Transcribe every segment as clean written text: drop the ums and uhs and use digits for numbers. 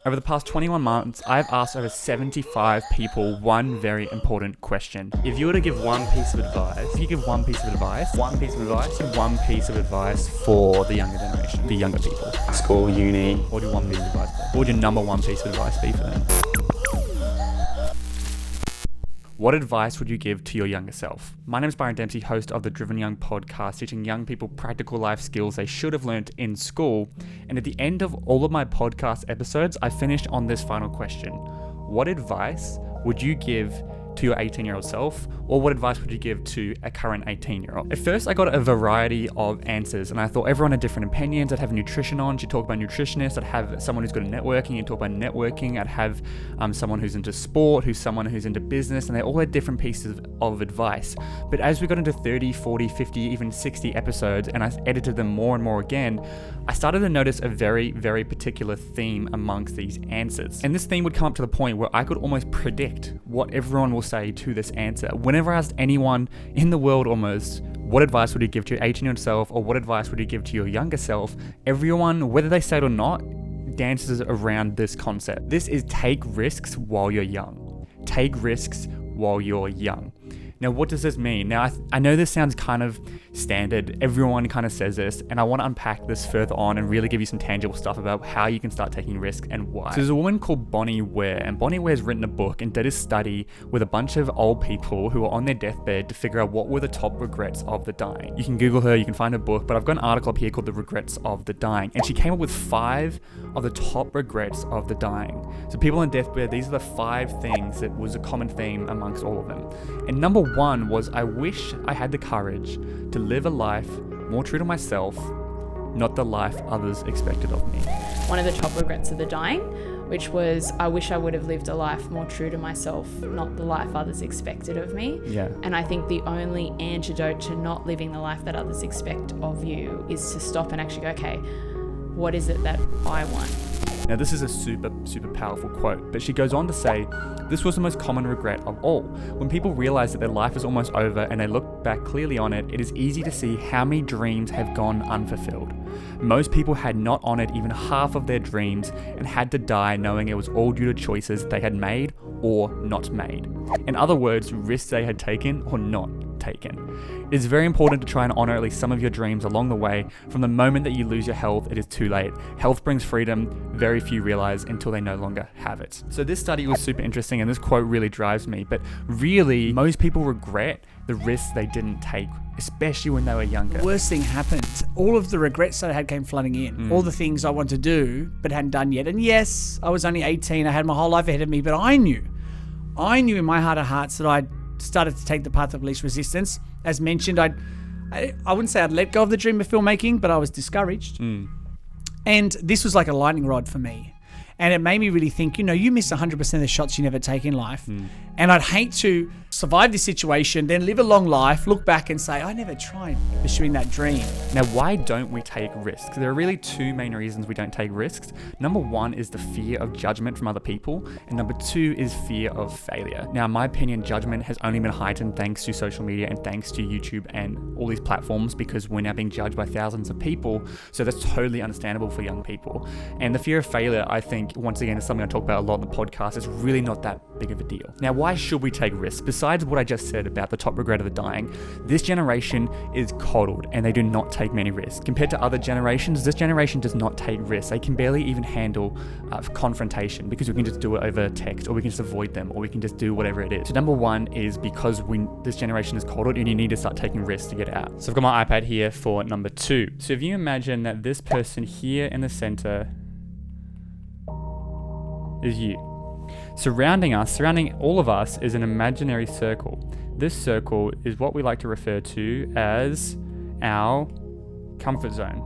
Over the past 21 months, I've asked over 75 people one very important question. If you were to give one piece of advice, If you give one piece of advice for the younger generation, the younger people, school, uni, what would your one piece of advice be? What would your number one piece of advice be for them? What advice would you give to your younger self? My name is Byron Dempsey, host of the Driven Young podcast, teaching young people practical life skills they should have learnt in school. And at the end of all of my podcast episodes, I finished on this final question. What advice would you give to your 18-year-old self, or what advice would you give to a current 18-year-old? At first, I got a variety of answers, and I thought everyone had different opinions. I'd have nutrition on, she'd talk about nutritionists. I'd have someone who's good at networking and talk about networking. I'd have someone who's into sport, someone who's into business, and they all had different pieces of advice. But as we got into 30, 40, 50, even 60 episodes, and I edited them more and more again, I started to notice a very, very particular theme amongst these answers. And this theme would come up to the point where I could almost predict what everyone will say to this answer. Whenever I asked anyone in the world almost, what advice would you give to your 18-year-old self, or what advice would you give to your younger self, everyone, whether they say it or not, dances around this concept. This is take risks while you're young. Take risks while you're young. Now, what does this mean? Now, I know this sounds kind of standard. Everyone kind of says this, and I want to unpack this further on and really give you some tangible stuff about how you can start taking risks and why. So there's a woman called Bonnie Ware, and Bonnie Ware's written a book and did a study with a bunch of old people who were on their deathbed to figure out what were the top regrets of the dying. You can Google her, you can find her book, but I've got an article up here called The Regrets of the Dying, and she came up with 5 of the top regrets of the dying. So people on deathbed, these are the 5 things that was a common theme amongst all of them. And number 1 was, I wish I had the courage to live a life more true to myself, not the life others expected of me. One of the top regrets of the dying, which was, I wish I would have lived a life more true to myself, not the life others expected of me. Yeah. And I think the only antidote to not living the life that others expect of you is to stop and actually go, okay, what is it that I want? Now, this is a super, super powerful quote, but she goes on to say, this was the most common regret of all. When people realize that their life is almost over and they look back clearly on it, it is easy to see how many dreams have gone unfulfilled. Most people had not honored even half of their dreams and had to die knowing it was all due to choices they had made or not made. In other words, risks they had taken or not taken. It is very important to try and honor at least some of your dreams along the way. From the moment that you lose your health, it is too late. Health brings freedom. Very few realize until they no longer have it. So this study was super interesting, and this quote really drives me. But really, most people regret the risks they didn't take, especially when they were younger. The worst thing happened. All of the regrets that I had came flooding in. All the things I wanted to do but hadn't done yet. And yes, I was only 18. I had my whole life ahead of me, but I knew in my heart of hearts that I'd started to take the path of least resistance. As mentioned, I wouldn't say I'd let go of the dream of filmmaking, but I was discouraged. And this was like a lightning rod for me. And it made me really think, you miss 100% of the shots you never take in life. And I'd hate to survive this situation, then live a long life, look back and say, I never tried pursuing that dream. Now, why don't we take risks? There are really 2 main reasons we don't take risks. Number 1 is the fear of judgment from other people. And number 2 is fear of failure. Now, in my opinion, judgment has only been heightened thanks to social media and thanks to YouTube and all these platforms, because we're now being judged by thousands of people. So that's totally understandable for young people. And the fear of failure, I think, once again, is something I talk about a lot in the podcast. It's really not that big of a deal. Now, why should we take risks? Besides what I just said about the top regret of the dying, this generation is coddled and they do not take many risks. Compared to other generations, this generation does not take risks. They can barely even handle confrontation, because we can just do it over text, or we can just avoid them, or we can just do whatever it is. So number 1 is because this generation is coddled and you need to start taking risks to get out. So I've got my iPad here for number 2. So if you imagine that this person here in the center is you. Surrounding all of us is an imaginary circle. This circle is what we like to refer to as our comfort zone.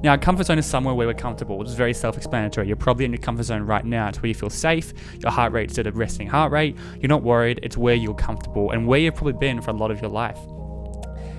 Now, our comfort zone is somewhere where we're comfortable. It's very self-explanatory. You're probably in your comfort zone right now. It's where you feel safe. Your heart rate's at a resting heart rate. You're not worried. It's where you're comfortable and where you've probably been for a lot of your life.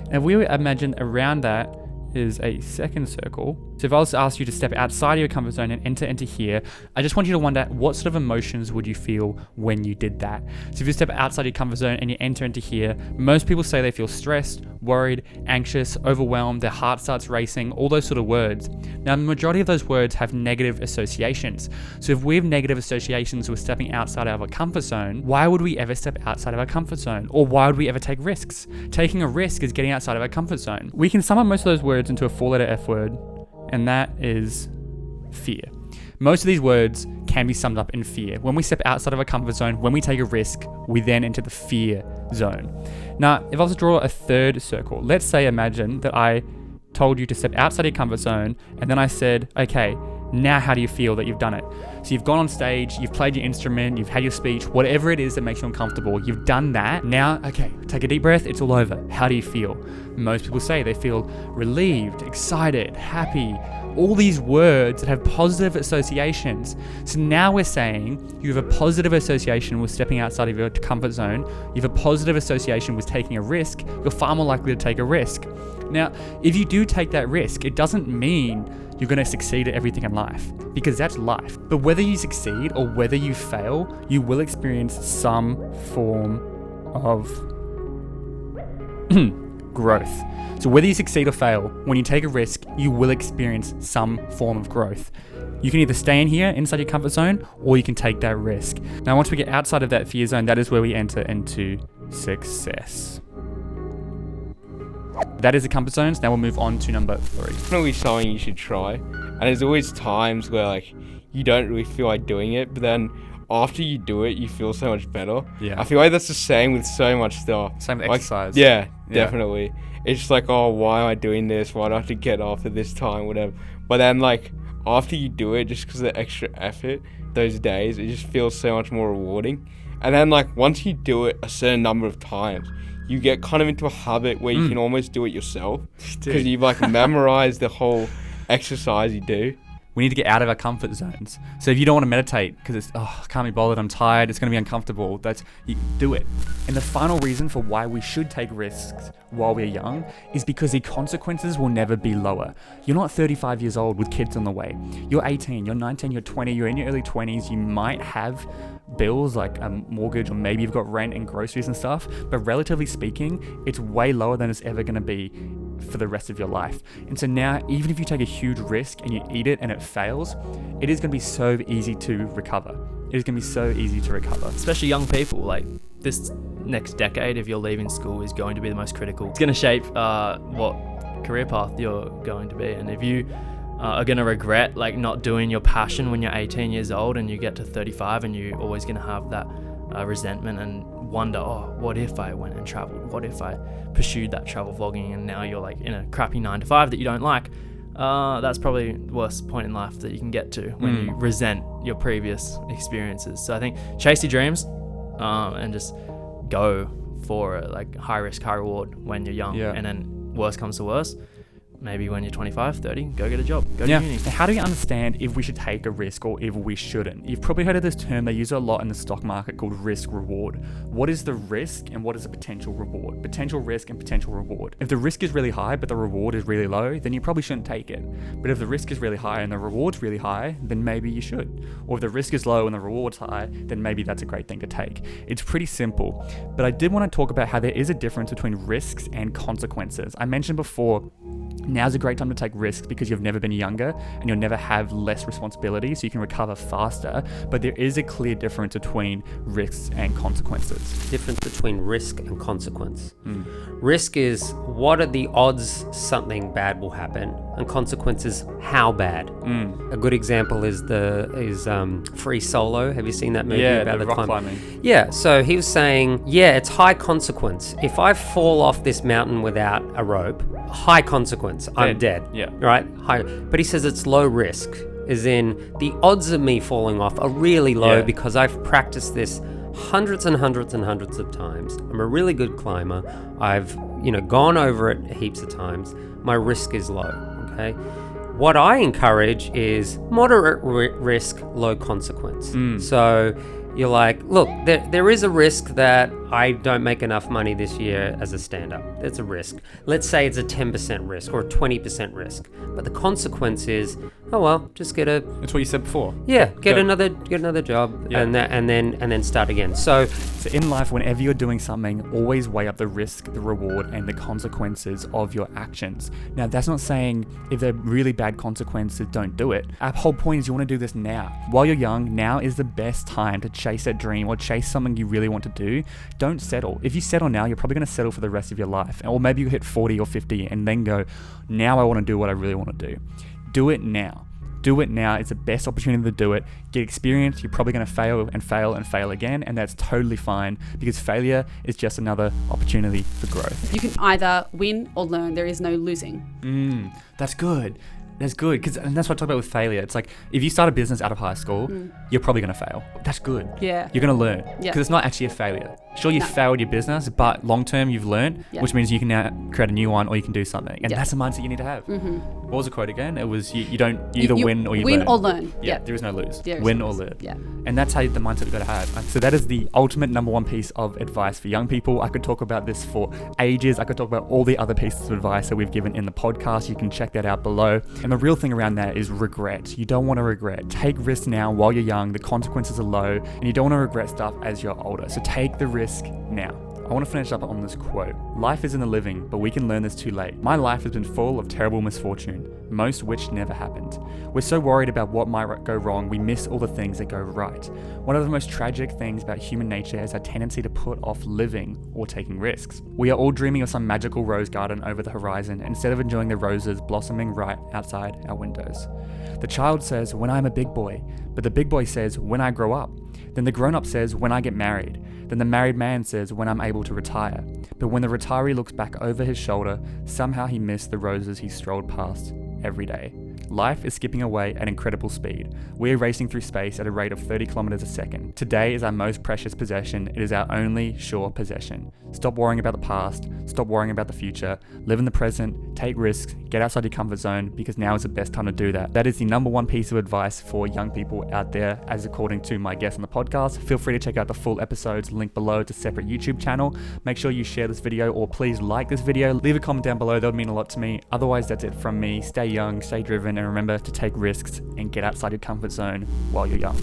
And if we imagine around that is a second circle. So if I was to ask you to step outside of your comfort zone and enter into here, I just want you to wonder, what sort of emotions would you feel when you did that? So if you step outside your comfort zone and you enter into here, most people say they feel stressed, worried, anxious, overwhelmed, their heart starts racing, all those sort of words. Now, the majority of those words have negative associations. So if we have negative associations with stepping outside of our comfort zone, why would we ever step outside of our comfort zone? Or why would we ever take risks? Taking a risk is getting outside of our comfort zone. We can sum up most of those words into a 4-letter F word, and that is fear. Most of these words can be summed up in fear. When we step outside of our comfort zone, when we take a risk, we then enter the fear zone. Now, if I was to draw a third circle, let's say imagine that I told you to step outside your comfort zone, and then I said, okay, now how do you feel that you've done it? So you've gone on stage, you've played your instrument, you've had your speech, whatever it is that makes you uncomfortable, you've done that. Now, okay, take a deep breath, it's all over. How do you feel? Most people say they feel relieved, excited, happy, all these words that have positive associations. So now we're saying you have a positive association with stepping outside of your comfort zone, you have a positive association with taking a risk, you're far more likely to take a risk. Now, if you do take that risk, it doesn't mean you're going to succeed at everything in life, because that's life. But whether you succeed or whether you fail, you will experience some form of growth. So whether you succeed or fail, when you take a risk, you will experience some form of growth. You can either stay in here inside your comfort zone, or you can take that risk. Now, once we get outside of that fear zone, that is where we enter into success. That is the comfort zones. Now we'll move on to number 3. Definitely something you should try. And there's always times where like you don't really feel like doing it, but then after you do it, you feel so much better. Yeah. I feel like that's the same with so much stuff. Same with like, exercise. Yeah, definitely. It's just like, oh, why am I doing this? Why do I have to get off at this time? Whatever. But then like after you do it, just because of the extra effort, those days, it just feels so much more rewarding. And then like once you do it a certain number of times, you get kind of into a habit where you can almost do it yourself, because you've like memorized the whole exercise you do. We need to get out of our comfort zones. So if you don't want to meditate because it's, I can't be bothered, I'm tired, it's going to be uncomfortable, you do it. And the final reason for why we should take risks while we're young is because the consequences will never be lower. You're not 35 years old with kids on the way. You're 18, you're 19, you're 20, you're in your early 20s. You might have bills like a mortgage, or maybe you've got rent and groceries and stuff, but relatively speaking, it's way lower than it's ever going to be for the rest of your life. And so now, even if you take a huge risk and you eat it and it fails, it is going to be so easy to recover. It is going to be so easy to recover. Especially young people, like this next decade, if you're leaving school, is going to be the most critical. It's going to shape what career path you're going to be. And if you are going to regret like not doing your passion when you're 18 years old and you get to 35, and you're always going to have that resentment and wonder, oh, what if I went and traveled? What if I pursued that travel vlogging and now you're like in a crappy 9-to-5 that you don't like? That's probably the worst point in life that you can get to when you resent your previous experiences. So I think chase your dreams and just go for it, like high risk, high reward when you're young. Yeah. And then worst comes to worst, maybe when you're 25, 30, go get a job, go to uni. Now, how do you understand if we should take a risk or if we shouldn't? You've probably heard of this term, they use it a lot in the stock market, called risk reward. What is the risk and what is the potential reward? Potential risk and potential reward. If the risk is really high but the reward is really low, then you probably shouldn't take it. But if the risk is really high and the reward's really high, then maybe you should. Or if the risk is low and the reward's high, then maybe that's a great thing to take. It's pretty simple. But I did want to talk about how there is a difference between risks and consequences. I mentioned before, now's a great time to take risks because you've never been younger and you'll never have less responsibility, so you can recover faster. But there is a clear difference between risks and consequences. Difference between risk and consequence. Risk is what are the odds something bad will happen, and consequences how bad. A good example is Free Solo. Have you seen that movie about the rock climbing? Yeah, so he was saying, it's high consequence. If I fall off this mountain without a rope, high consequence, I'm dead. Yeah. Right? High. But he says it's low risk, as in the odds of me falling off are really low because I've practiced this hundreds and hundreds and hundreds of times. I'm a really good climber. I've, gone over it heaps of times. My risk is low, okay? What I encourage is moderate risk, low consequence. So you're like, look, there is a risk that I don't make enough money this year as a stand-up. It's a risk. Let's say it's a 10% risk or a 20% risk. But the consequence is, oh well, just get a That's what you said before. get another job Yeah. and then start again. So So in life, whenever you're doing something, always weigh up the risk, the reward, and the consequences of your actions. Now, that's not saying if they're really bad consequences, don't do it. Our whole point is you want to do this now. While you're young, now is the best time to chase that dream or chase something you really want to do. Don't settle. If you settle now, you're probably going to settle for the rest of your life. Or maybe you hit 40 or 50 and then go, now I want to do what I really want to do. Do it now. Do it now. It's the best opportunity to do it. Get experience. You're probably going to fail and fail and fail again, and that's totally fine because failure is just another opportunity for growth. You can either win or learn. There is no losing. That's good. That's good, and that's what I talk about with failure. It's like if you start a business out of high school, you're probably going to fail. That's good. Yeah. You're going to learn because Yeah. it's not actually a failure. Sure, you No. failed your business, but long term you've learned, Yeah. which means you can now create a new one or you can do something. And Yeah. that's the mindset you need to have. What was the quote again? It was you either win or you win learn. or learn. Yeah, there is no lose. There is Win no or lose. learn. Yeah. And that's how the mindset you've got to have. So that is the ultimate number one piece of advice for young people. I could talk about this for ages. I could talk about all the other pieces of advice that we've given in the podcast. You can check that out below. And the real thing around that is regret. You don't want to regret. Take risks now while you're young. The consequences are low and you don't want to regret stuff as you're older. So take the risk now. I want to finish up on this quote. Life is in the living, but we can learn this too late. My life has been full of terrible misfortune, most which never happened. We're so worried about what might go wrong, we miss all the things that go right. One of the most tragic things about human nature is our tendency to put off living or taking risks. We are all dreaming of some magical rose garden over the horizon instead of enjoying the roses blossoming right outside our windows. The child says, when I'm a big boy, but the big boy says, when I grow up. Then the grown-up says, when I get married. Then the married man says, when I'm able to retire. But when the retiree looks back over his shoulder, somehow he missed the roses he strolled past every day. Life is skipping away at incredible speed. We are racing through space at a rate of 30 kilometers a second. Today is our most precious possession. It is our only sure possession. Stop worrying about the past. Stop worrying about the future. Live in the present. Take risks. Get outside your comfort zone because now is the best time to do that. That is the number one piece of advice for young people out there, as according to my guest on the podcast. Feel free to check out the full episodes. Link below. It's a separate YouTube channel. Make sure you share this video or please like this video. Leave a comment down below. That would mean a lot to me. Otherwise, that's it from me. Stay young, stay driven, and remember to take risks and get outside your comfort zone while you're young.